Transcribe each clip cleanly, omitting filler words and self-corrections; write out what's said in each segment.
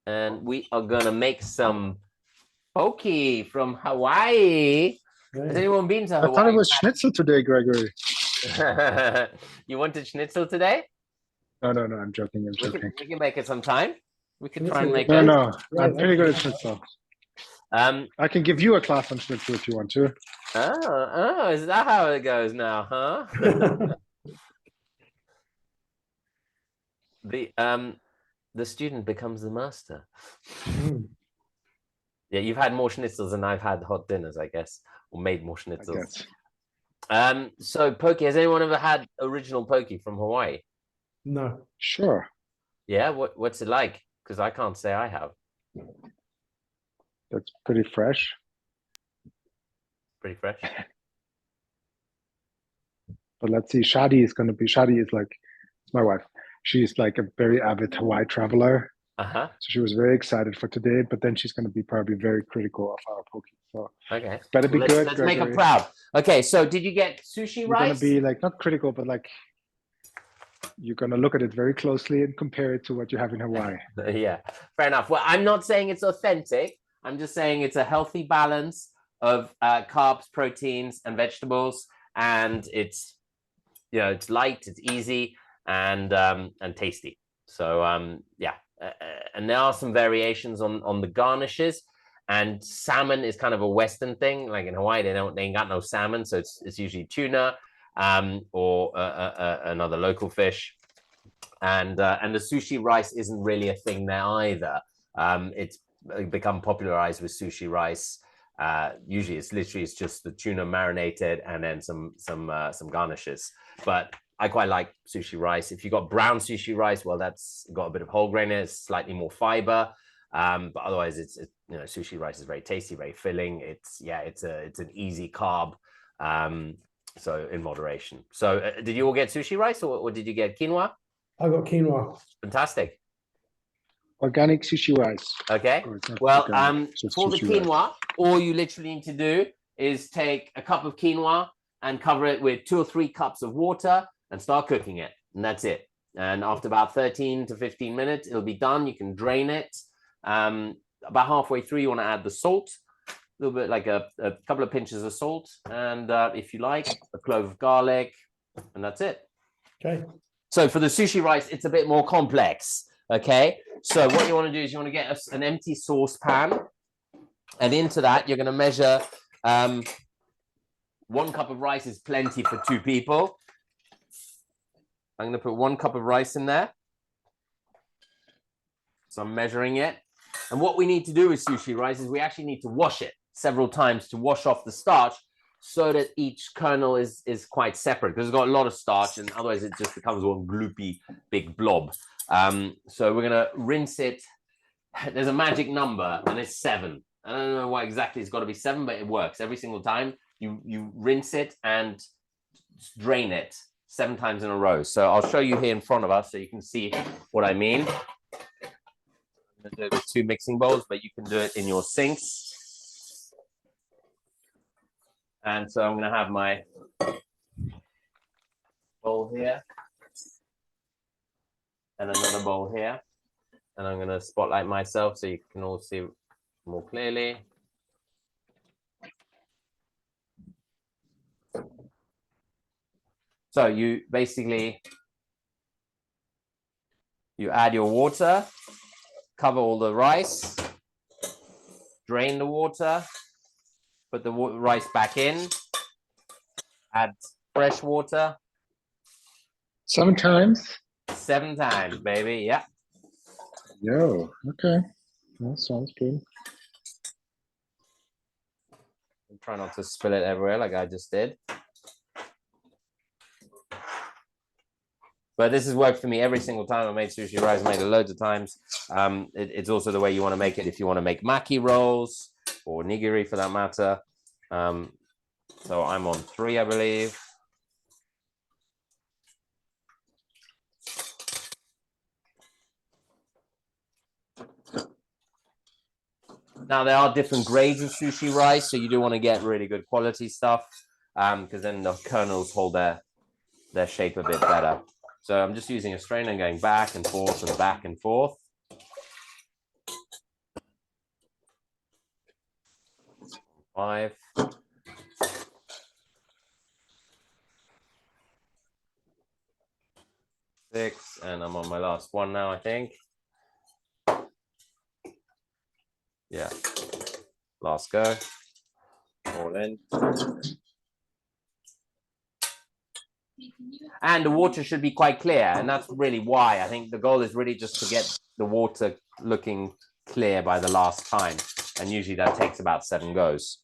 and we are gonna make some poke from Hawaii. Has anyone been to Hawaii? I thought it was schnitzel today, Gregory. You wanted schnitzel today? No, I'm joking. I'm joking. We can make it sometime. We can try and make it. it. No, I'm pretty good at schnitzel. I can give you a class on schnitzel if you want to. Oh, is that how it goes now, huh? The student becomes the master. Yeah, you've had more schnitzels than I've had hot dinners, I guess, or made more schnitzels. So poke, has anyone ever had original poke from Hawaii? No. Sure. Yeah, what's it like? Because I can't say I have. That's pretty fresh. Pretty fresh. But let's see, Shadi is like, it's my wife. She's like a very avid Hawaii traveler. So she was very excited for today, but then she's going to be probably very critical of our poke. So okay, better be good. Let's make her proud. Okay, so did you get sushi rice? You're going to be like not critical, but like you're going to look at it very closely and compare it to what you have in Hawaii. Yeah, fair enough. Well, I'm not saying it's authentic. I'm just saying it's a healthy balance of carbs, proteins, and vegetables, and it's it's light, it's easy, and tasty. So yeah. And there are some variations on the garnishes, and salmon is kind of a Western thing. Like in Hawaii, they ain't got no salmon, so it's usually tuna or another local fish. And the sushi rice isn't really a thing there either. It's become popularized with sushi rice. Usually, it's just the tuna marinated and then some garnishes. But I quite like sushi rice. If you got brown sushi rice, well, that's got a bit of whole grain in it, slightly more fiber. But otherwise, it's sushi rice is very tasty, very filling. It's an easy carb. So in moderation. So did you all get sushi rice, or did you get quinoa? I got quinoa. Fantastic. Organic sushi rice. Okay. Well, for the quinoa, all you literally need to do is take a cup of quinoa and cover it with 2 or 3 cups of water and start cooking it. And that's it. And after about 13 to 15 minutes, it'll be done. You can drain it. About halfway through, you want to add the salt, a little bit like a couple of pinches of salt. And if you like, a clove of garlic. And that's it. Okay. So for the sushi rice, it's a bit more complex. Okay. So what you want to do is you want to get an empty saucepan. And into that, you're going to measure 1 cup of rice is plenty for 2 people. I'm going to put 1 cup of rice in there. So I'm measuring it. And what we need to do with sushi rice is we actually need to wash it several times to wash off the starch so that each kernel is quite separate, because it's got a lot of starch and otherwise it just becomes one gloopy big blob. So we're going to rinse it. There's a magic number and it's 7. I don't know why exactly it's got to be 7, but it works every single time. You rinse it and drain it 7 times in a row. So I'll show you here in front of us so you can see what I mean. I'm going to do it with 2 mixing bowls, but you can do it in your sinks. And so I'm going to have my bowl here and another bowl here. And I'm going to spotlight myself so you can all see more clearly. So you basically, you add your water, cover all the rice, drain the water, put the rice back in, add fresh water. 7 times? 7 times, baby, yeah. Yo, okay. That sounds good. Try not to spill it everywhere like I just did. But this has worked for me every single time I made sushi rice. I made it loads of times. It's also the way you want to make it if you want to make maki rolls or nigiri for that matter. So I'm on 3, I believe. Now, there are different grades of sushi rice, so you do want to get really good quality stuff because then the kernels hold their shape a bit better. So I'm just using a strainer and going back and forth and back and forth. 5. 6, and I'm on my last one now, I think. Yeah. Last go. All in. And the water should be quite clear, and that's really why. I think the goal is really just to get the water looking clear by the last time, and usually that takes about 7 goes.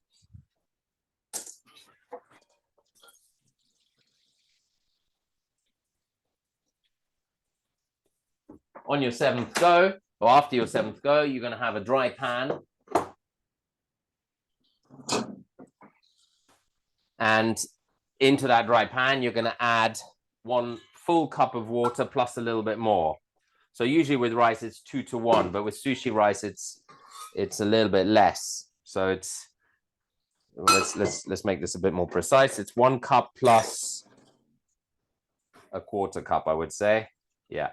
On your 7th go, or after your 7th go, you're going to have a dry pan. And into that dry pan, you're going to add 1 full cup of water plus a little bit more. So usually with rice, it's 2 to 1, but with sushi rice, it's a little bit less. So it's, let's make this a bit more precise. It's 1 cup plus a 1/4 cup, I would say. Yeah.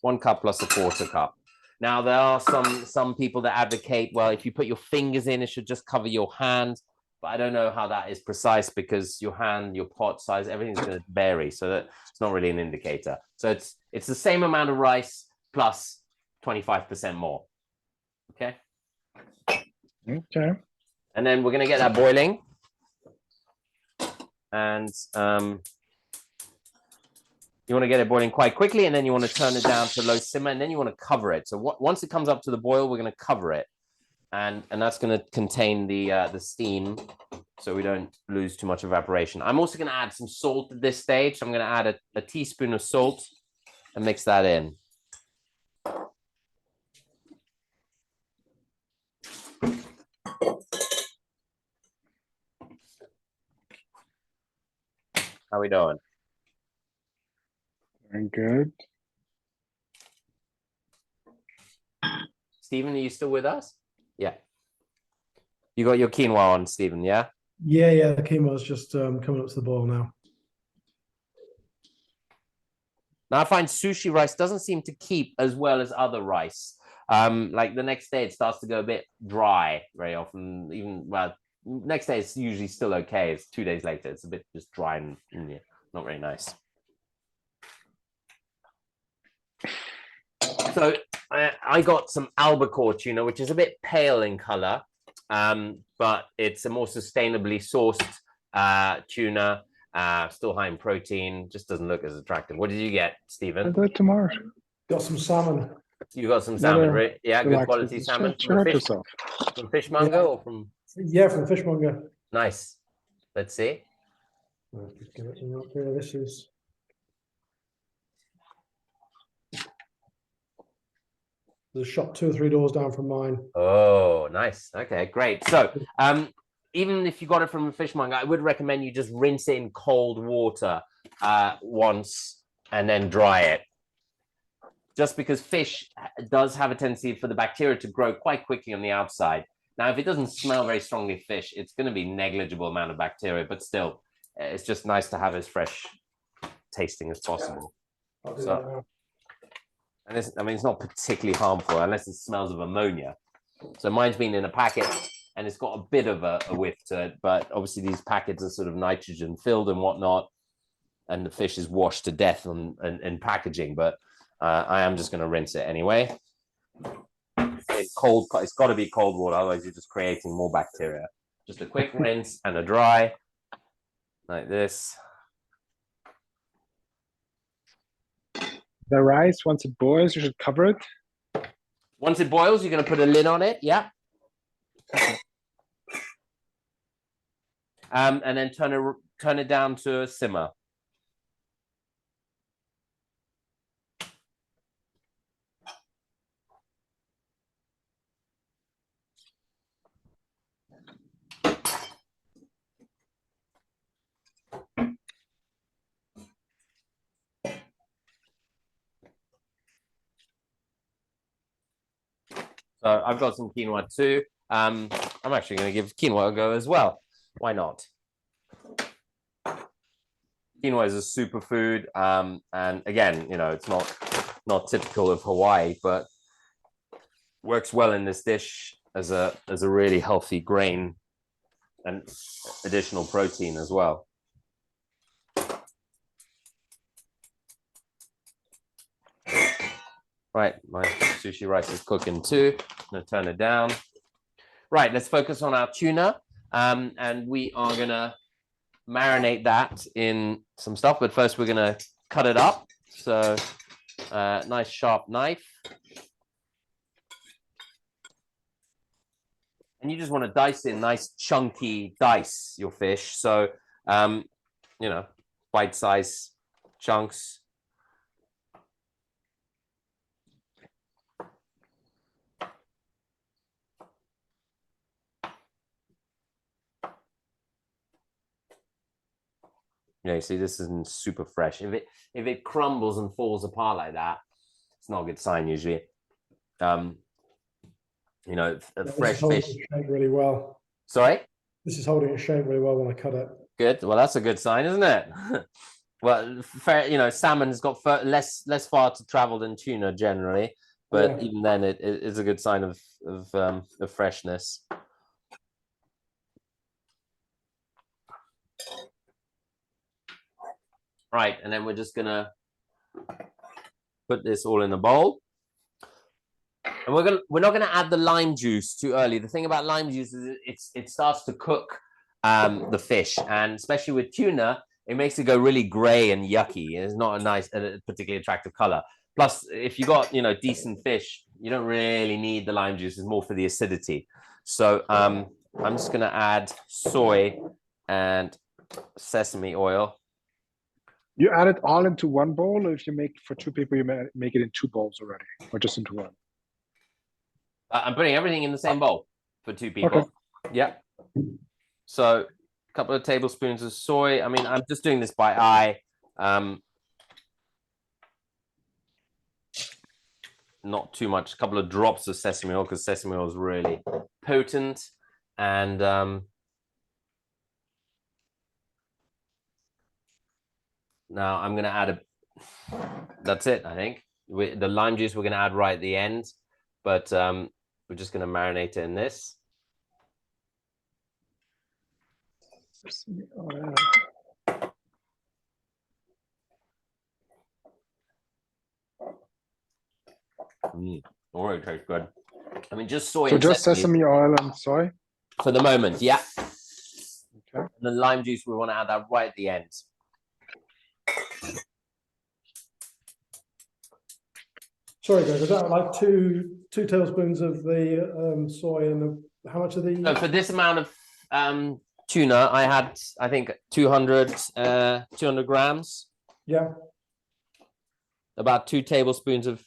1 cup plus a 1/4 cup. Now, there are some people that advocate, well, if you put your fingers in, it should just cover your hand. But I don't know how that is precise because your hand, your pot size, everything's going to vary. So that it's not really an indicator. So it's the same amount of rice plus 25% more. Okay. Okay. And then we're going to get that boiling. And you want to get it boiling quite quickly, and then you want to turn it down to low simmer, and then you want to cover it. So once it comes up to the boil, we're going to cover it, and that's going to contain the steam, so we don't lose too much evaporation. I'm also going to add some salt at this stage. So I'm going to add a teaspoon of salt and mix that in. How we doing? Very good. Stephen, are you still with us? Yeah. You got your quinoa on, Stephen, yeah? Yeah, the quinoa's just coming up to the boil now. Now, I find sushi rice doesn't seem to keep as well as other rice. Like the next day, it starts to go a bit dry very often. Even, well, next day, it's usually still okay. It's 2 days later. It's a bit just dry and yeah, not very nice. So I got some albacore tuna, which is a bit pale in color, but it's a more sustainably sourced tuna, still high in protein, just doesn't look as attractive. What did you get, Stephen? I got tomorrow. Got some salmon. You got some salmon, right? Yeah, good quality salmon. From Fishmonger or from? Yeah, from Fishmonger. Nice. Let's see. This is. The shop 2 or 3 doors down from mine. Oh, nice. Okay, great. So, even if you got it from a fishmonger, I would recommend you just rinse it in cold water once and then dry it. Just because fish does have a tendency for the bacteria to grow quite quickly on the outside. Now, if it doesn't smell very strongly fish, it's going to be negligible amount of bacteria, but still, it's just nice to have as fresh tasting as possible. So, and I mean, it's not particularly harmful unless it smells of ammonia. So mine's been in a packet and it's got a bit of a whiff to it, but obviously these packets are sort of nitrogen filled and whatnot, and the fish is washed to death in packaging, but I am just going to rinse it anyway. It's got to be cold water, otherwise you're just creating more bacteria. Just a quick rinse and a dry, like this. The rice, once it boils, you should cover it. Once it boils, you're going to put a lid on it. Yeah. And then turn it down to a simmer. So I've got some quinoa too. I'm actually going to give quinoa a go as well. Why not? Quinoa is a superfood, and again, you know, it's not typical of Hawaii, but works well in this dish as a really healthy grain and additional protein as well. Right, my sushi rice is cooking too. I'm gonna turn it down. Right, let's focus on our tuna. And we are gonna marinate that in some stuff, but first we're gonna cut it up. So nice sharp knife. And you just want to dice in nice chunky dice your fish. So, you know, bite-size chunks. Yeah, you see, this isn't super fresh. If it crumbles and falls apart like that, it's not a good sign usually. You know, a fresh fish. Really well. Sorry? This is holding its shape really well when I cut it. Good. Well, that's a good sign, isn't it? Well, fair, you know, salmon's got less far to travel than tuna generally, but even then, it is a good sign of freshness. Right, and then we're just gonna put this all in a bowl. And we're not gonna add the lime juice too early. The thing about lime juice is it starts to cook the fish, and especially with tuna, it makes it go really gray and yucky. It's not a nice, particularly attractive color. Plus, if you got, you know, decent fish, you don't really need the lime juice. It's more for the acidity. So I'm just gonna add soy and sesame oil. You add it all into one bowl, or if you make for two people, you make it in two bowls already, or just into one? I'm putting everything in the same bowl for two people. Okay. Yeah. So a couple of tablespoons of soy. I mean, I'm just doing this by eye. Not too much. A couple of drops of sesame oil, because sesame oil is really potent. And now I'm going to add that's it, I think. The lime juice we're going to add right at the end, but we're just going to marinate it in this. Already tastes good. I mean, just soy. So just sesame oil and soy? For the moment, yeah. Okay. And the lime juice, we want to add that right at the end. Sorry, guys, is that like two tablespoons of the soy and how much of the? So for this amount of tuna, I had, I think, 200 grams. Yeah. About 2 tablespoons of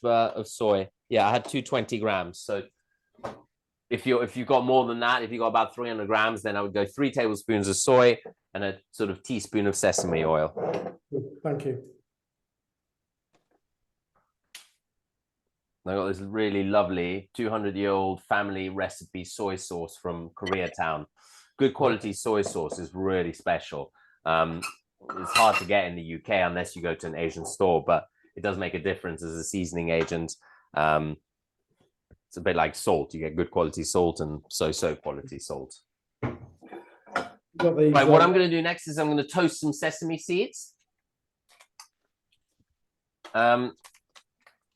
soy. Yeah, I had 220 grams. So if you've got more than that, if you got about 300 grams, then I would go 3 tablespoons of soy and a sort of teaspoon of sesame oil. Thank you. I got this really lovely 200-year-old family recipe soy sauce from Koreatown. Good quality soy sauce is really special. It's hard to get in the UK unless you go to an Asian store, but it does make a difference as a seasoning agent. It's a bit like salt. You get good quality salt and so quality salt. Right, what I'm going to do next is I'm going to toast some sesame seeds.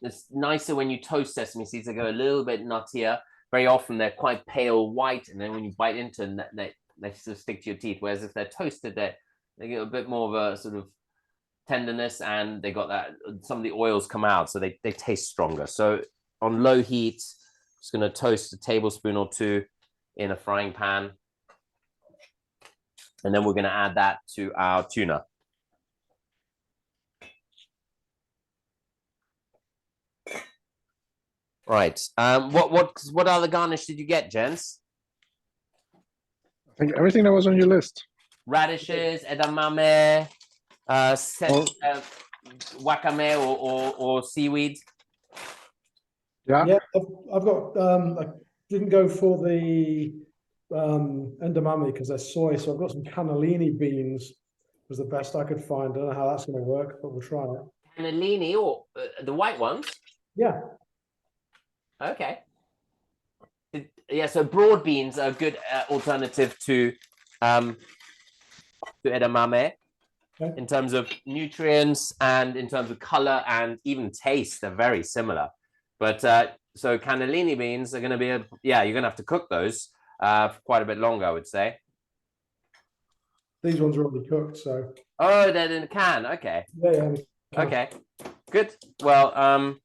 It's nicer when you toast sesame seeds. They go a little bit nuttier. Very often they're quite pale white, and then when you bite into them, they sort of stick to your teeth. Whereas if they're toasted, they get a bit more of a sort of tenderness, and they got that, some of the oils come out, so they taste stronger. So on low heat, just going to toast a tablespoon or 2 in a frying pan. And then we're going to add that to our tuna. Right. What other garnish did you get, gents? I think everything that was on your list. Radishes, edamame, wakame or seaweed. Yeah. Yeah, I've got. I didn't go for the edamame because they're soy, so I've got some cannellini beans. Was the best I could find. I don't know how that's going to work, but we'll try it. Cannellini, or the white ones? Yeah. Okay. Yeah, so broad beans are a good alternative to to edamame. Okay. In terms of nutrients and in terms of color and even taste, they're very similar. But so cannellini beans are going to be you're going to have to cook those for quite a bit longer, I would say. These ones are already cooked, so. Oh, they're in a can. Okay. Yeah. Okay. Good. Well,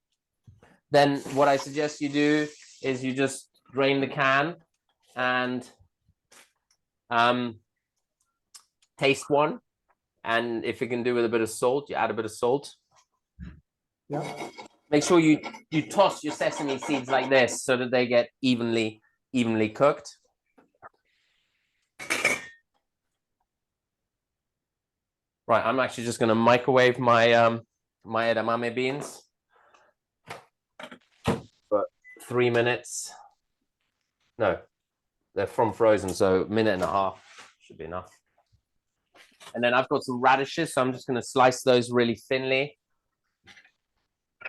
then what I suggest you do is you just drain the can and taste one. And if you can do with a bit of salt, you add a bit of salt. Yeah. Make sure you toss your sesame seeds like this so that they get evenly cooked. Right, I'm actually just going to microwave my my edamame beans for 3 minutes. No, they're from frozen, so a minute and a half should be enough. And then I've got some radishes, so I'm just going to slice those really thinly.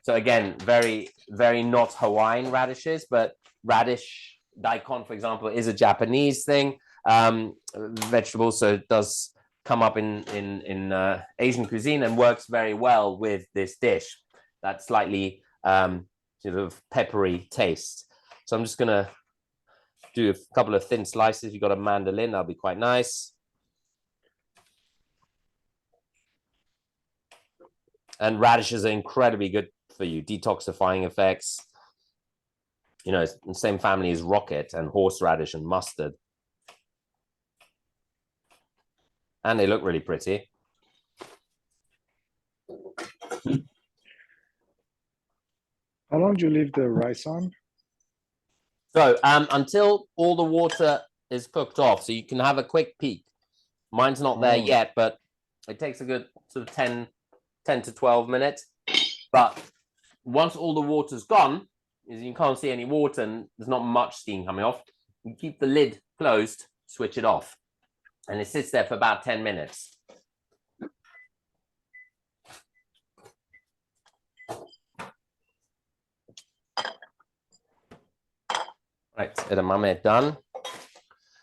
So again, very, very not Hawaiian radishes, but radish daikon, for example, is a Japanese thing, vegetable, so it does come up in Asian cuisine and works very well with this dish. That slightly sort of peppery taste. So I'm just going to do a couple of thin slices. If you've got a mandolin, that'll be quite nice. And radishes are incredibly good for you, detoxifying effects. You know, it's the same family as rocket and horseradish and mustard. And they look really pretty. How long do you leave the rice on? So until all the water is cooked off, so you can have a quick peek. Mine's not there yet, but it takes a good sort of 10 to 12 minutes. But once all the water's gone, you can't see any water and there's not much steam coming off, you keep the lid closed, switch it off. And it sits there for about 10 minutes. Right, edamame done.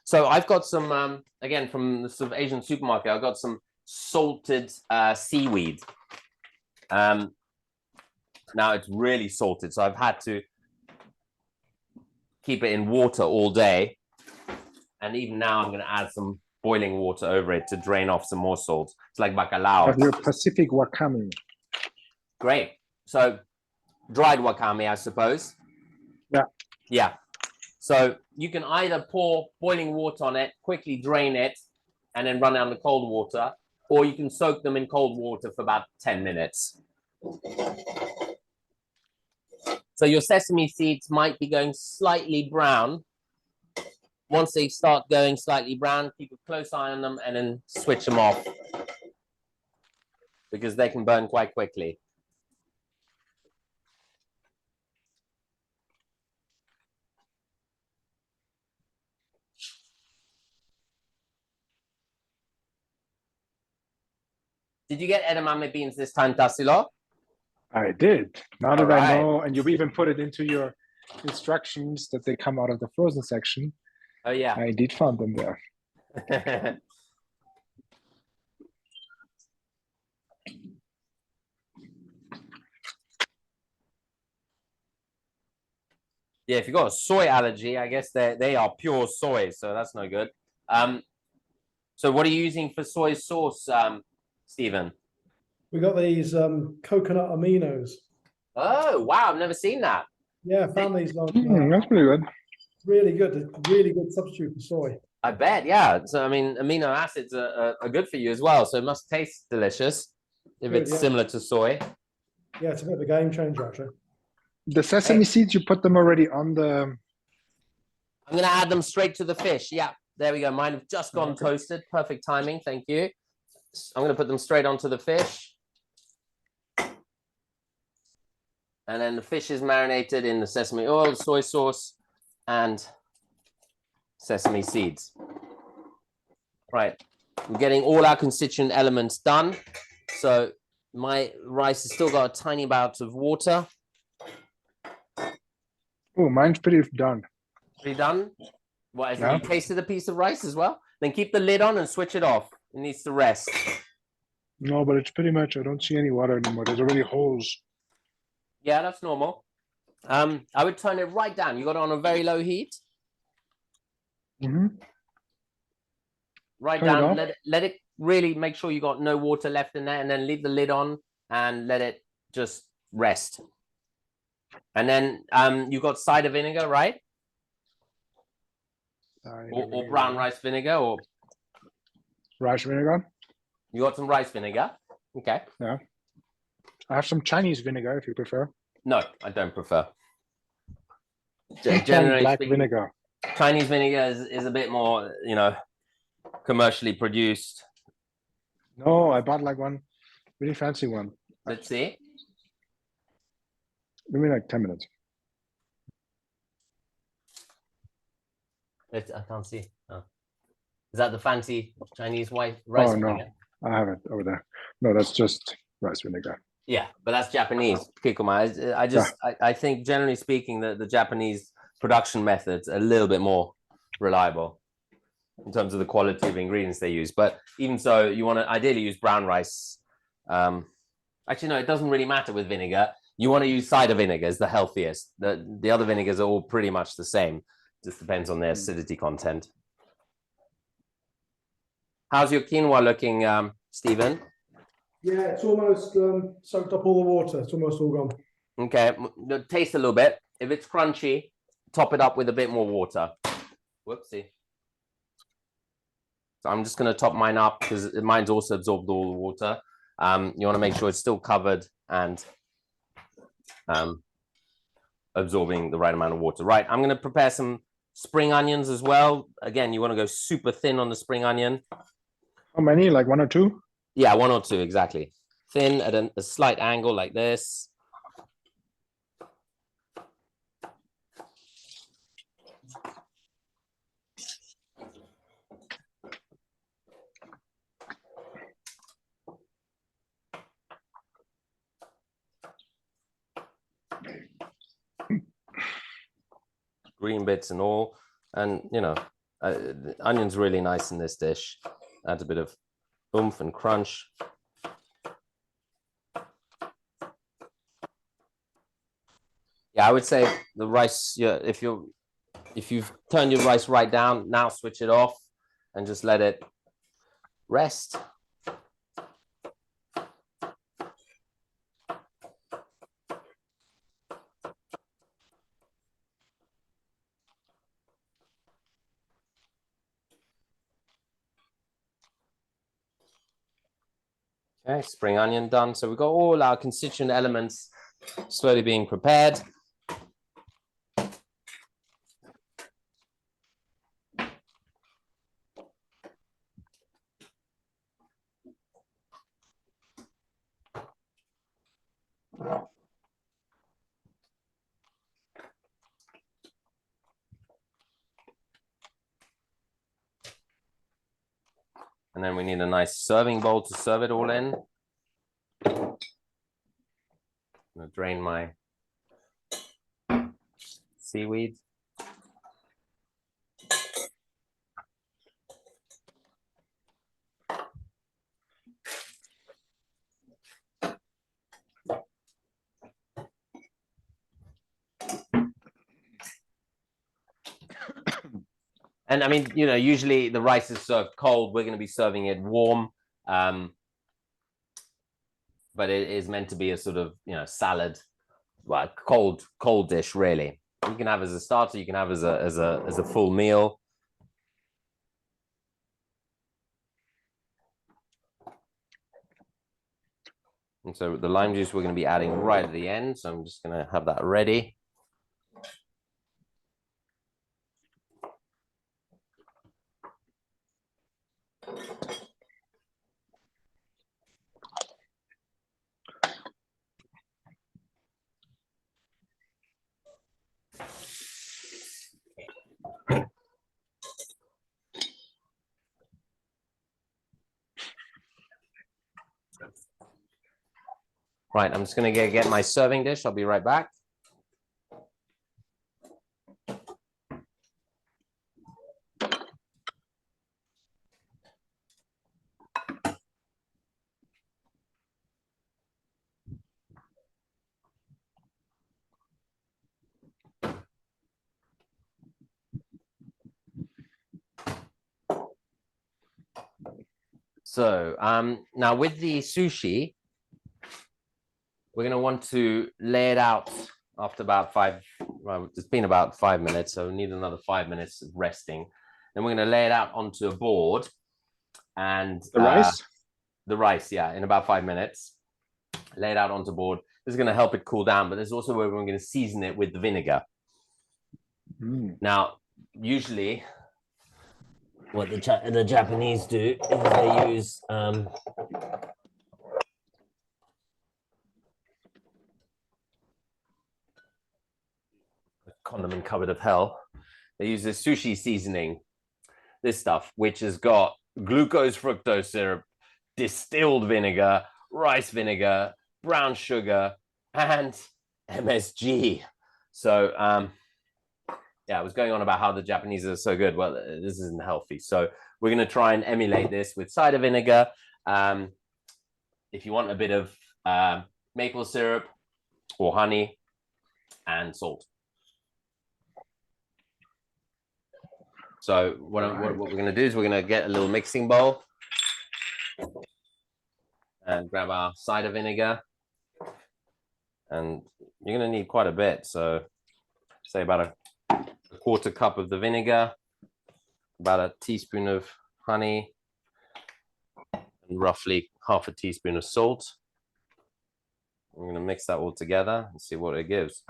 So I've got some, again, from the sort of Asian supermarket, I've got some salted seaweed. Now it's really salted, so I've had to keep it in water all day. And even now I'm going to add some boiling water over it to drain off some more salt. It's like bacalao. Of your Pacific wakame. Great. So dried wakame, I suppose. Yeah. Yeah. So you can either pour boiling water on it, quickly drain it, and then run down the cold water, or you can soak them in cold water for about 10 minutes. So your sesame seeds might be going slightly brown. Once they start going slightly brown, keep a close eye on them and then switch them off because they can burn quite quickly. Did you get edamame beans this time, Tassilo? I did. Now that I know, and you've even put it into your instructions that they come out of the frozen section. Oh, yeah. I indeed found them there. Yeah, if you've got a soy allergy, I guess they are pure soy, so that's no good. So what are you using for soy sauce, Stephen? We got these coconut aminos. Oh, wow, I've never seen that. Yeah, I found these on. That's pretty good. Really good. Really good substitute for soy. I bet, yeah. So, I mean, amino acids are good for you as well, so it must taste delicious if it's similar to soy. Yeah, it's a bit of a game changer, actually. The sesame seeds, you put them already on the... I'm going to add them straight to the fish. Yeah, there we go. Mine have just gone toasted. Perfect timing. Thank you. I'm going to put them straight onto the fish. And then the fish is marinated in the sesame oil, soy sauce, and sesame seeds. Right. I'm getting all our constituent elements done. So my rice has still got a tiny amount of water. Oh, mine's pretty done. Pretty done? What, have you tasted a piece of rice as well? Then keep the lid on and switch it off. It needs to rest. No, but it's pretty much, I don't see any water anymore. There's already holes. Yeah, that's normal. I would turn it right down. You got it on a very low heat. Right down. Let it really make sure you got no water left in there, and then leave the lid on and let it just rest. And then you got cider vinegar, right? Or brown rice vinegar, or rice vinegar. You got some rice vinegar. Okay. Yeah. I have some Chinese vinegar if you prefer. No, I don't prefer. Generally black vinegar. Chinese vinegar is a bit more, you know, commercially produced. No, I bought like one really fancy one. Let's see. Give me like 10 minutes. I can't see. Oh. Is that the fancy Chinese white rice vinegar? No, I have it over there. No, that's just rice vinegar. Yeah, but that's Japanese. Kikoma. I think generally speaking that the Japanese production methods are a little bit more reliable in terms of the quality of ingredients they use. But even so, you want to ideally use brown rice. Actually, no, it doesn't really matter with vinegar. You want to use cider vinegar is the healthiest. The other vinegars are all pretty much the same. Just depends on their acidity content. How's your quinoa looking, Stephen? Yeah, it's almost soaked up all the water. It's almost all gone. Okay, taste a little bit. If it's crunchy, top it up with a bit more water. Whoopsie. So I'm just going to top mine up because mine's also absorbed all the water. You want to make sure it's still covered and absorbing the right amount of water. Right, I'm going to prepare some spring onions as well. Again, you want to go super thin on the spring onion. How many? Like 1 or 2? Yeah, 1 or 2, exactly. Thin at a slight angle like this. Green bits and all. And, you know, the onion's really nice in this dish. Adds a bit of oomph and crunch. Yeah, I would say the rice, yeah, if you've turned your rice right down, now switch it off and just let it rest. Okay, spring onion done. So we've got all our constituent elements slowly being prepared. And then we need a nice serving bowl to serve it all in. I'm gonna drain my seaweed. And I mean, you know, usually the rice is served cold. We're going to be serving it warm. But it is meant to be a sort of, you know, salad, well, cold dish, really. You can have as a starter, you can have as a full meal. And so the lime juice we're going to be adding right at the end. So I'm just going to have that ready. Right, I'm just going to get my serving dish. I'll be right back. So now with the sushi, we're going to want to lay it out after about it's been about 5 minutes, so we need another 5 minutes of resting. Then we're going to lay it out onto a board. And the rice? The rice, yeah, in about 5 minutes. Lay it out onto a board. This is going to help it cool down, but there's also where we're going to season it with the vinegar. Now, usually what the Japanese do is they use condiment cupboard of hell. They use this sushi seasoning, this stuff, which has got glucose fructose syrup, distilled vinegar, rice vinegar, brown sugar, and MSG. So yeah, I was going on about how the Japanese are so good. Well, this isn't healthy. So we're going to try and emulate this with cider vinegar. If you want a bit of maple syrup or honey and salt. So what we're going to do is we're going to get a little mixing bowl and grab our cider vinegar. And you're going to need quite a bit. So say about a quarter cup of the vinegar, about a teaspoon of honey, and roughly half a teaspoon of salt. I'm going to mix that all together and see what it gives.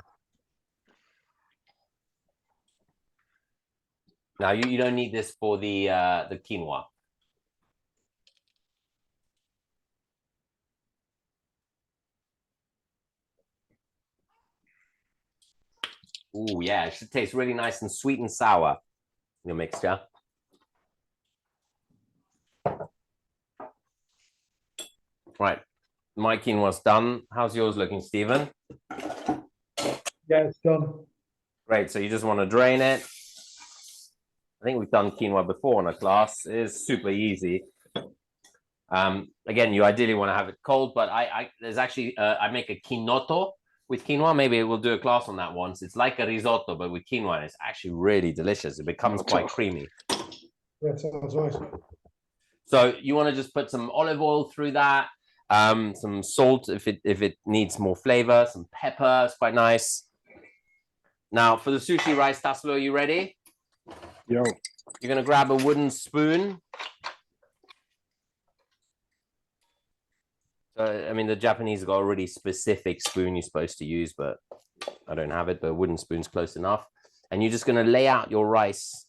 Now you don't need this for the quinoa. Ooh, yeah, it should taste really nice and sweet and sour in your mixture. Right, my quinoa's done. How's yours looking, Stephen? Yeah, it's done. Great, so you just want to drain it. I think we've done quinoa before in a class. It's super easy. Again, you ideally want to have it cold, but there's actually, I make a quinoto with quinoa. Maybe we'll do a class on that once. It's like a risotto, but with quinoa, and it's actually really delicious. It becomes quite creamy. Yeah, sounds nice. So you want to just put some olive oil through that, some salt if it needs more flavor, some pepper. It's quite nice. Now for the sushi rice, Tassilo, are you ready? Yo. You're going to grab a wooden spoon. So, I mean, the Japanese have got a really specific spoon you're supposed to use, but I don't have it, but a wooden spoon's close enough. And you're just going to lay out your rice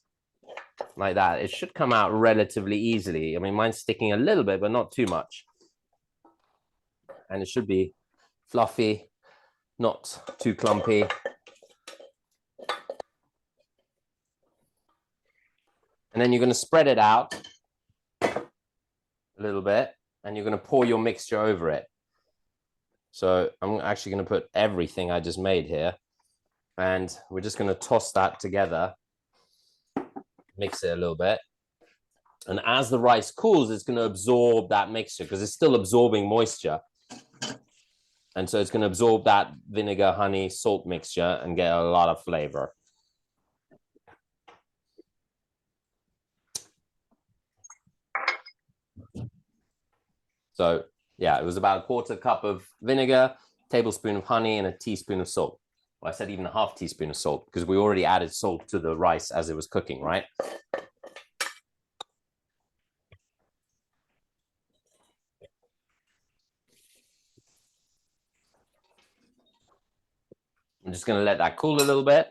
like that. It should come out relatively easily. I mean, mine's sticking a little bit, but not too much. And it should be fluffy, not too clumpy. And then you're going to spread it out a little bit, and you're going to pour your mixture over it. So I'm actually going to put everything I just made here, and we're just going to toss that together, mix it a little bit. And as the rice cools, it's going to absorb that mixture because it's still absorbing moisture. And so it's going to absorb that vinegar, honey, salt mixture and get a lot of flavor. So yeah, it was about a quarter cup of vinegar, tablespoon of honey, and a teaspoon of salt. Well, I said even a half teaspoon of salt because we already added salt to the rice as it was cooking, right? I'm just going to let that cool a little bit.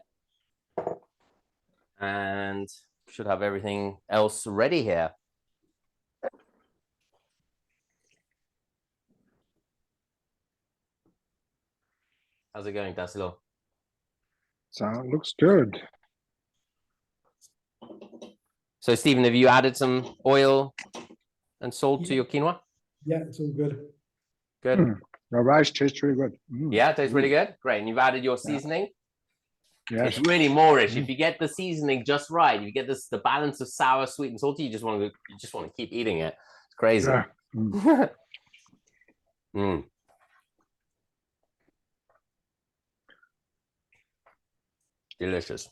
And should have everything else ready here. How's it going, Tassilo? Sound looks good. So, Stephen, have you added some oil and salt to your quinoa? Yeah, it's all good. Good. The rice tastes really good. Yeah, it tastes really good. Great. And you've added your seasoning? Yeah. It's really Moorish. If you get the seasoning just right, if you get the balance of sour, sweet, and salty, you just want to keep eating it. It's crazy. Yeah. Delicious.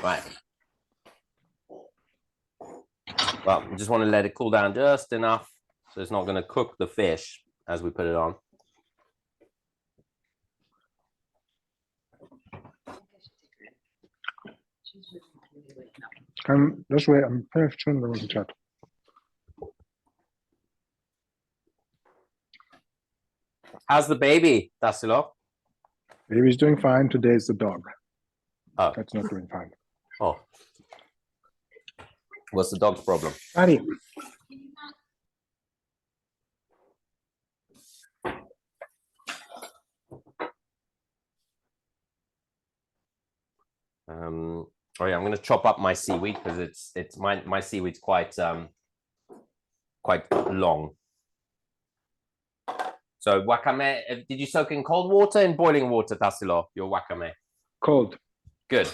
Right. But I just want to let it cool down just enough so it's not going to cook the fish as we put it on. This way, I'm finished soon. There was a chat. How's the baby, Tassilo? Baby's doing fine. Today's the dog. Oh. That's not doing fine. Oh. What's the dog's problem? Daddy. Oh yeah, I'm going to chop up my seaweed because it's my seaweed's quite long. So wakame, did you soak in cold water and boiling water, Tassilo, your wakame? Cold. Good.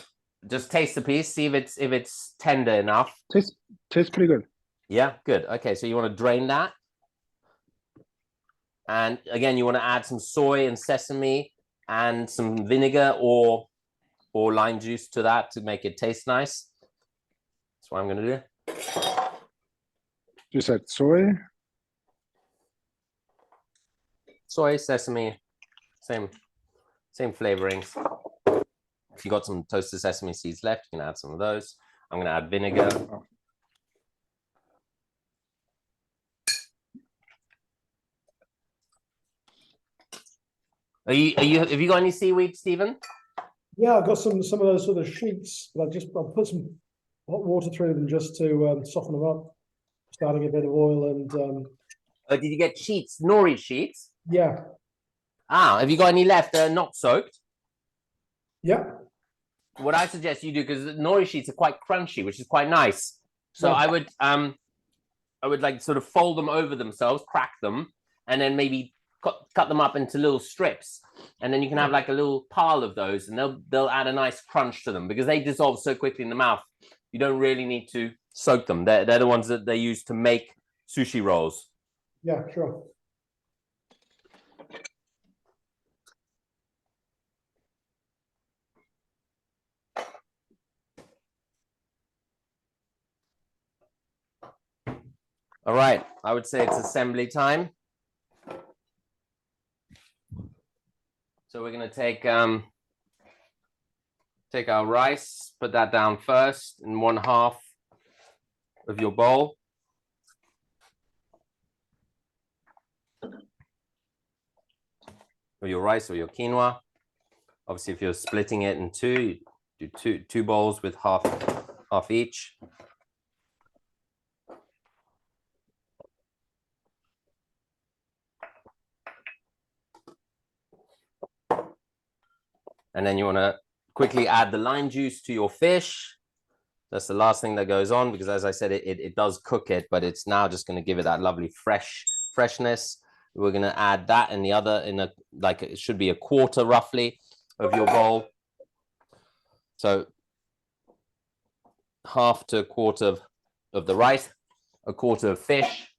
Just taste the piece, see if it's tender enough. Tastes pretty good. Yeah, good. Okay, so you want to drain that. And again, you want to add some soy and sesame and some vinegar or lime juice to that to make it taste nice. That's what I'm going to do. You said soy? Soy, sesame, same flavorings. If you got some toasted sesame seeds left, you can add some of those. I'm going to add vinegar. Have you got any seaweed, Stephen? Yeah, I've got some of those sort of sheets, but I'll put some hot water through them just to soften them up. Starting a bit of oil and. Did you get sheets, nori sheets? Yeah. Ah, have you got any left that are not soaked? Yeah. What I suggest you do, because nori sheets are quite crunchy, which is quite nice. So yeah. I would like sort of fold them over themselves, crack them, and then maybe cut them up into little strips, and then you can have like a little pile of those, and they'll add a nice crunch to them because they dissolve so quickly in the mouth. You don't really need to soak them. They're the ones that they use to make sushi rolls. Yeah, sure. All right, I would say it's assembly time. So we're going to take our rice, put that down first in 1/2 of your bowl. Or your rice or your quinoa. Obviously, if you're splitting it in two, you do two bowls with half each. And then you want to quickly add the lime juice to your fish. That's the last thing that goes on because, as I said, it does cook it, but it's now just going to give it that lovely freshness. We're going to add that in the other, it should be 1/4 roughly of your bowl. So 1/2 to 1/4 of the rice, 1/4 of fish,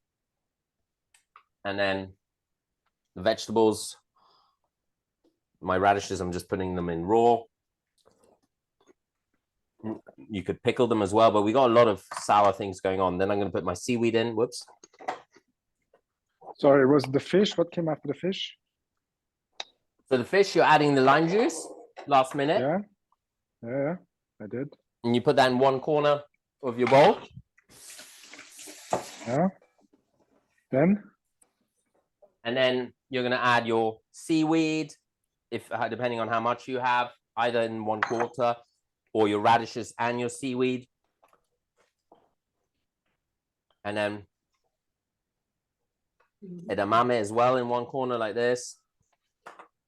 and then the vegetables. My radishes, I'm just putting them in raw. You could pickle them as well, but we got a lot of sour things going on. Then I'm going to put my seaweed in. Whoops. Sorry, was it the fish? What came after the fish? So the fish, you're adding the lime juice last minute. Yeah, I did. And you put that in one corner of your bowl. Yeah. Then? And then you're going to add your seaweed, depending on how much you have, either in 1/4 or your radishes and your seaweed. And then edamame as well in one corner like this.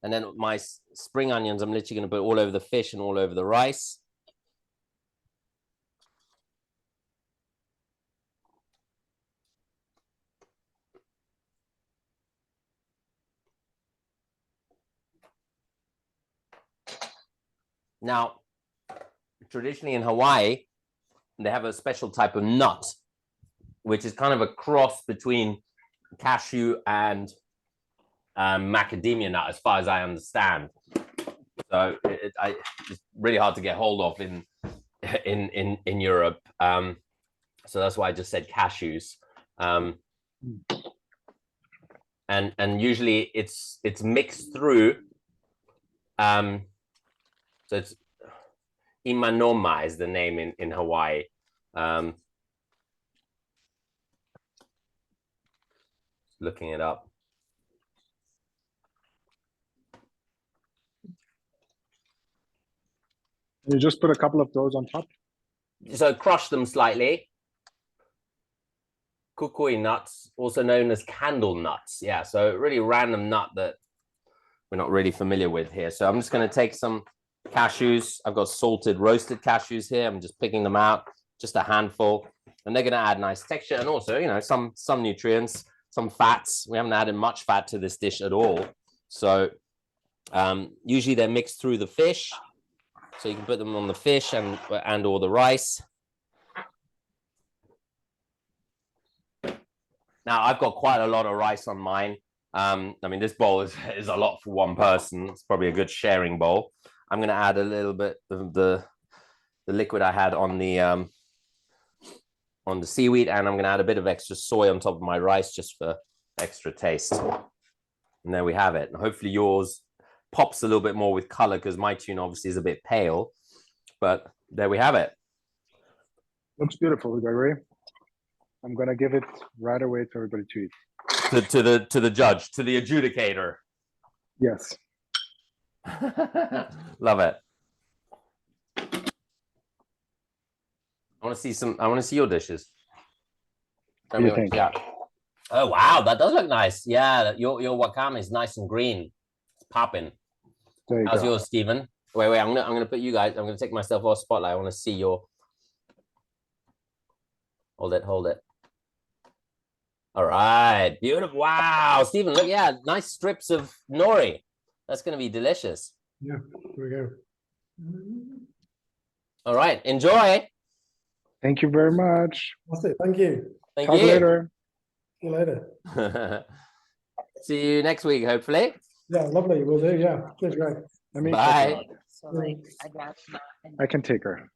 And then my spring onions, I'm literally going to put all over the fish and all over the rice. Now, traditionally in Hawaii, they have a special type of nut, which is kind of a cross between cashew and macadamia nut, as far as I understand. So it's really hard to get hold of in Europe. So that's why I just said cashews. And usually it's mixed through. So it's imanoma is the name in Hawaii. Looking it up. You just put a couple of those on top. So crush them slightly. Kukui nuts, also known as candle nuts. Yeah, so really random nut that we're not really familiar with here. So I'm just going to take some cashews. I've got salted roasted cashews here. I'm just picking them out, just a handful, and they're going to add nice texture and also, you know, some nutrients, some fats. We haven't added much fat to this dish at all. So usually they're mixed through the fish. So you can put them on the fish and or the rice. Now I've got quite a lot of rice on mine. I mean, this bowl is a lot for one person. It's probably a good sharing bowl. I'm going to add a little bit of the liquid I had on the seaweed, and I'm going to add a bit of extra soy on top of my rice just for extra taste. And there we have it. And hopefully yours pops a little bit more with color because my tuna obviously is a bit pale. But there we have it. Looks beautiful, Gregory. I'm going to give it right away to everybody to eat. To the judge, to the adjudicator. Yes. Love it. I want to see your dishes. What do you think? Yeah. Oh wow, that does look nice. Yeah, your wakame is nice and green. It's popping. How's yours, Stephen? Wait, I'm gonna put you guys. I'm gonna take myself off spotlight. I want to see your. Hold it. All right, beautiful. Wow, Stephen, look, yeah, nice strips of nori. That's gonna be delicious. Yeah, here we go. All right, enjoy. Thank you very much. That's it. Thank you. Talk later. See you later. See you next week, hopefully. Yeah, lovely. We'll do. Yeah. Cheers, Greg. Let me Bye. I can take her.